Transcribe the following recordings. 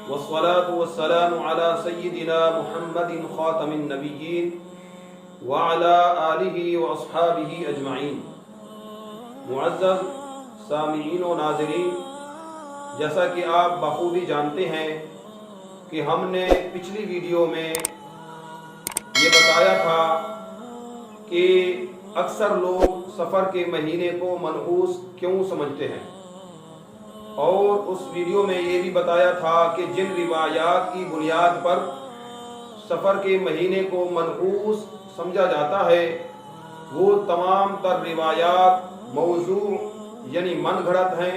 والصلاة والسلام على سيدنا محمد خاتم النبيين وعلى آلہ واصحابہ اجمعین۔ معزز سامعین و ناظرین، جیسا کہ آپ بخوبی جانتے ہیں کہ ہم نے پچھلی ویڈیو میں یہ بتایا تھا کہ اکثر لوگ سفر کے مہینے کو منحوس کیوں سمجھتے ہیں، اور اس ویڈیو میں یہ بھی بتایا تھا کہ جن روایات کی بنیاد پر سفر کے مہینے کو منحوس سمجھا جاتا ہے وہ تمام تر روایات موضوع یعنی من گھڑت ہیں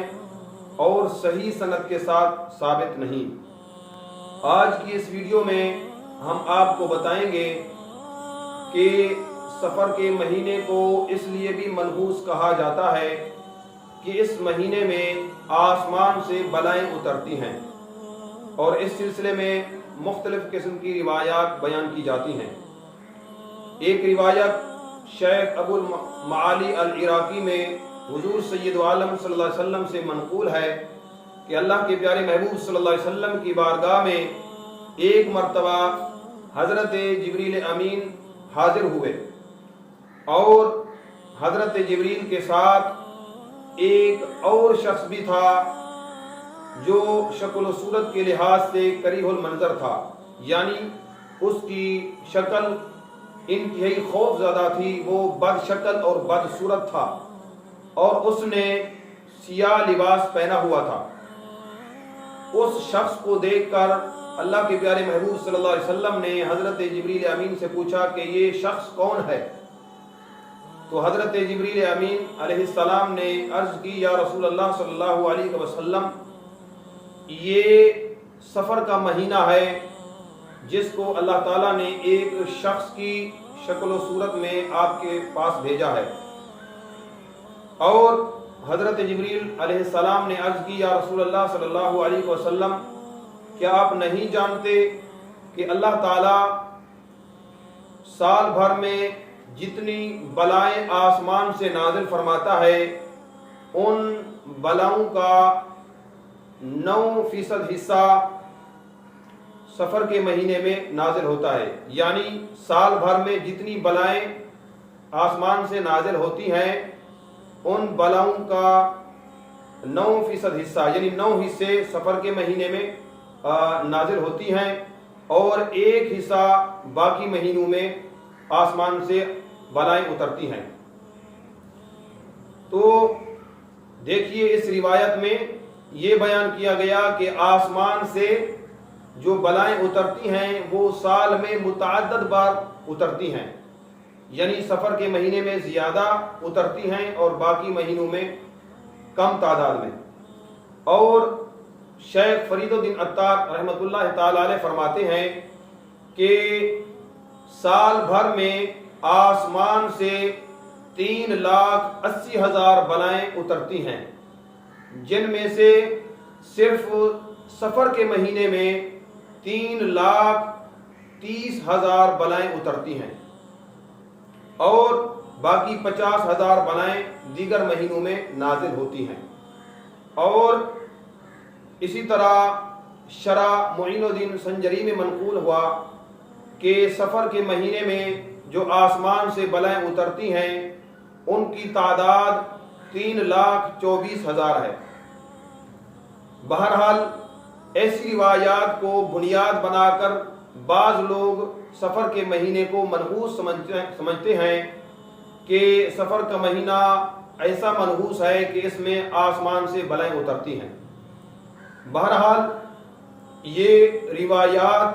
اور صحیح سند کے ساتھ ثابت نہیں۔ آج کی اس ویڈیو میں ہم آپ کو بتائیں گے کہ سفر کے مہینے کو اس لیے بھی منحوس کہا جاتا ہے کہ اس مہینے میں آسمان سے بلائیں اترتی ہیں، اور اس سلسلے میں مختلف قسم کی روایات بیان کی جاتی ہیں۔ ایک روایت شیخ ابو المعالی العراقی میں حضور سید عالم صلی اللہ علیہ وسلم سے منقول ہے کہ اللہ کے پیارے محبوب صلی اللہ علیہ وسلم کی بارگاہ میں ایک مرتبہ حضرت جبریل امین حاضر ہوئے، اور حضرت جبریل کے ساتھ ایک اور شخص بھی تھا جو شکل و صورت کے لحاظ سے کریہ المنظر تھا، یعنی اس کی شکل انتہائی خوف زدہ تھی، وہ بد شکل اور بد صورت تھا، اور اس نے سیاہ لباس پہنا ہوا تھا۔ اس شخص کو دیکھ کر اللہ کے پیارے محبوب صلی اللہ علیہ وسلم نے حضرت جبریل امین سے پوچھا کہ یہ شخص کون ہے؟ تو حضرت جبریل امین علیہ السلام نے عرض کی، یا رسول اللہ صلی اللہ علیہ وسلم، یہ سفر کا مہینہ ہے جس کو اللہ تعالیٰ نے ایک شخص کی شکل و صورت میں آپ کے پاس بھیجا ہے۔ اور حضرت جبریل علیہ السلام نے عرض کی، یا رسول اللہ صلی اللہ علیہ وسلم، کیا آپ نہیں جانتے کہ اللہ تعالیٰ سال بھر میں جتنی بلائیں آسمان سے نازل فرماتا ہے ان بلاؤں کا 9% حصہ سفر کے مہینے میں نازل ہوتا ہے، یعنی سال بھر میں جتنی بلائیں آسمان سے نازل ہوتی ہیں ان بلاؤں کا 9% حصہ یعنی 9 حصے سفر کے مہینے میں نازل ہوتی ہیں، اور 1 حصہ باقی مہینوں میں آسمان سے بلائیں اترتی ہیں۔ تو دیکھیے اس روایت میں یہ بیان کیا گیا کہ آسمان سے جو بلائیں اترتی ہیں وہ سال میں متعدد بار اترتی ہیں، یعنی سفر کے مہینے میں زیادہ اترتی ہیں اور باقی مہینوں میں کم تعداد میں۔ اور شیخ فرید الدین عطار رحمۃ اللہ تعالی علیہ فرماتے ہیں کہ سال بھر میں آسمان سے 3,80,000 بلائیں اترتی ہیں، جن میں سے صرف سفر کے مہینے میں 3,30,000 بلائیں اترتی ہیں، اور باقی 50,000 بلائیں دیگر مہینوں میں نازل ہوتی ہیں۔ اور اسی طرح شرح معین الدین سنجری میں منقول ہوا کہ سفر کے مہینے میں جو آسمان سے بلائیں اترتی ہیں ان کی تعداد 3,24,000 ہے۔ بہرحال ایسی روایات کو بنیاد بنا کر بعض لوگ سفر کے مہینے کو منحوس سمجھتے ہیں کہ سفر کا مہینہ ایسا منحوس ہے کہ اس میں آسمان سے بلائیں اترتی ہیں۔ بہرحال یہ روایات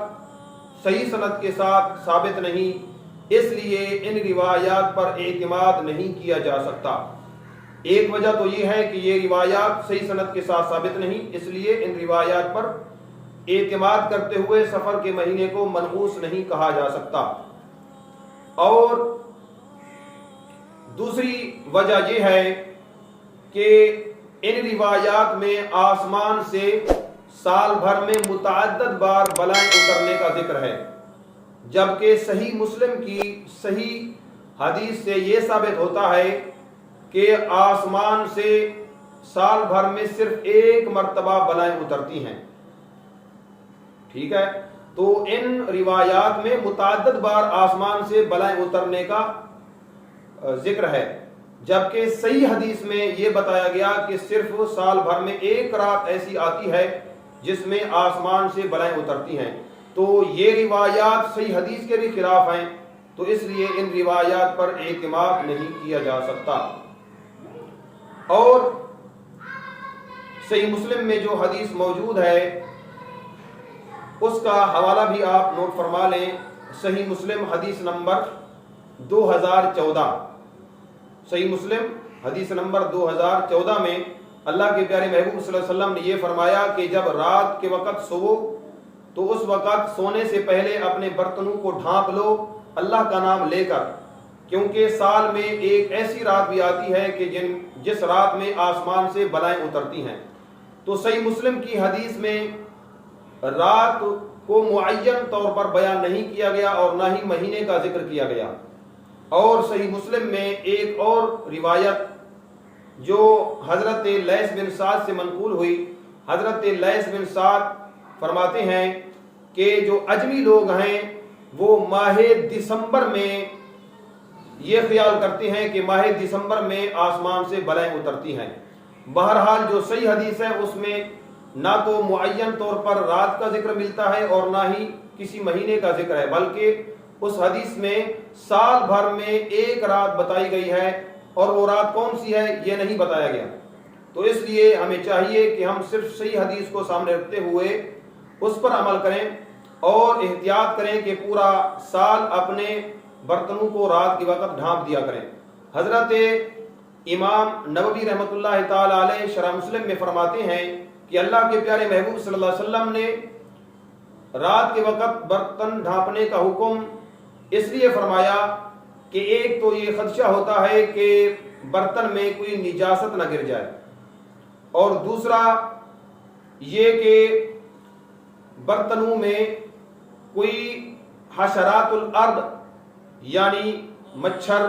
صحیح سند کے ساتھ ثابت نہیں، اس لیے ان روایات پر اعتماد نہیں کیا جا سکتا۔ ایک وجہ تو یہ ہے کہ یہ روایات صحیح سند کے ساتھ ثابت نہیں، اس لیے ان روایات پر اعتماد کرتے ہوئے سفر کے مہینے کو منحوس نہیں کہا جا سکتا۔ اور دوسری وجہ یہ ہے کہ ان روایات میں آسمان سے سال بھر میں متعدد بار بلائیں اترنے کا ذکر ہے، جبکہ صحیح مسلم کی صحیح حدیث سے یہ ثابت ہوتا ہے کہ آسمان سے سال بھر میں صرف ایک مرتبہ بلائیں اترتی ہیں، ٹھیک ہے، تو ان روایات میں متعدد بار آسمان سے بلائیں اترنے کا ذکر ہے، جبکہ صحیح حدیث میں یہ بتایا گیا کہ صرف سال بھر میں ایک رات ایسی آتی ہے جس میں آسمان سے بلائیں اترتی ہیں۔ تو یہ روایات صحیح حدیث کے بھی خلاف ہیں، تو اس لیے ان روایات پر اعتماد نہیں کیا جا سکتا۔ اور صحیح مسلم میں جو حدیث موجود ہے اس کا حوالہ بھی آپ نوٹ فرما لیں۔ صحیح مسلم حدیث نمبر 2014، صحیح مسلم حدیث نمبر 2014 میں اللہ کے پیارے محبوب صلی اللہ علیہ وسلم نے یہ فرمایا کہ جب رات کے وقت سو تو اس وقت سونے سے پہلے اپنے برتنوں کو ڈھانپ لو اللہ کا نام لے کر، کیونکہ سال میں ایک ایسی رات بھی آتی ہے کہ جس رات میں آسمان سے بلائیں اترتی ہیں۔ تو صحیح مسلم کی حدیث میں رات کو معین طور پر بیان نہیں کیا گیا اور نہ ہی مہینے کا ذکر کیا گیا۔ اور صحیح مسلم میں ایک اور روایت جو حضرت لیث بن سعد سے منقول ہوئی، حضرت لیث بن سعد فرماتے ہیں کہ جو عجمی لوگ ہیں وہ ماہ دسمبر میں یہ خیال کرتے ہیں کہ ماہ دسمبر میں آسمان سے بلائیں اترتی ہیں۔ بہرحال جو صحیح حدیث ہے اس میں نہ تو معین طور پر رات کا ذکر ملتا ہے اور نہ ہی کسی مہینے کا ذکر ہے، بلکہ اس حدیث میں سال بھر میں ایک رات بتائی گئی ہے، اور وہ رات کون سی ہے یہ نہیں بتایا گیا۔ تو اس لیے ہمیں چاہیے کہ ہم صرف صحیح حدیث کو سامنے رکھتے ہوئے اس پر عمل کریں اور احتیاط کریں کہ پورا سال اپنے برتنوں کو رات کے وقت ڈھانپ دیا کریں۔ حضرت امام نووی رحمۃ اللہ تعالی علیہ شرح مسلم میں فرماتے ہیں کہ اللہ کے پیارے محبوب صلی اللہ علیہ وسلم نے رات کے وقت برتن ڈھانپنے کا حکم اس لیے فرمایا کہ ایک تو یہ خدشہ ہوتا ہے کہ برتن میں کوئی نجاست نہ گر جائے، اور دوسرا یہ کہ برتنوں میں کوئی حشرات الارض یعنی مچھر،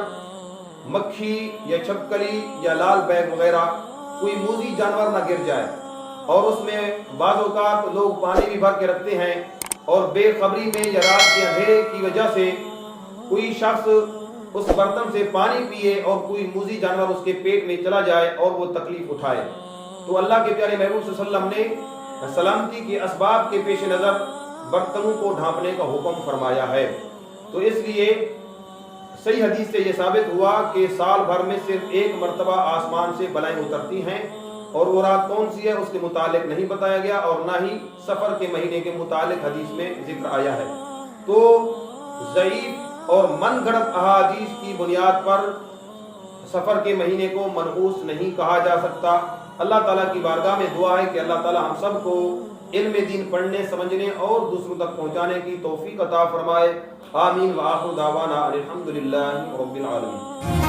مکھی یا چھپکلی یا لال بیگ وغیرہ کوئی موذی جانور نہ گر جائے۔ اور اس میں بعض اوقات لوگ پانی بھی بھر کے رکھتے ہیں اور بے خبری میں یا رات کے اندھیرے کی وجہ سے کوئی شخص اس برتن سے پانی پیے اور کوئی موذی جانور اس کے پیٹ میں چلا جائے اور وہ تکلیف اٹھائے۔ تو اللہ کے پیارے محبوب صلی اللہ علیہ وسلم نے سلامتی کے اسباب کے پیش نظر برتنوں کو ڈھانپنے کا حکم فرمایا ہے۔ تو اس لیے صحیح حدیث سے یہ ثابت ہوا کہ سال بھر میں صرف ایک مرتبہ آسمان سے بلائیں اترتی ہیں، اور وہ رات کون سی ہے اس کے متعلق نہیں بتایا گیا اور نہ ہی سفر کے مہینے کے متعلق حدیث میں ذکر آیا ہے۔ تو ضعیف اور من گھڑت احادیث کی بنیاد پر سفر کے مہینے کو منحوس نہیں کہا جا سکتا۔ اللہ تعالیٰ کی بارگاہ میں دعا ہے کہ اللہ تعالیٰ ہم سب کو علم دین پڑھنے، سمجھنے اور دوسروں تک پہنچانے کی توفیق عطا فرمائے۔ آمین وآخر دعوانا الحمدللہ رب العالمین۔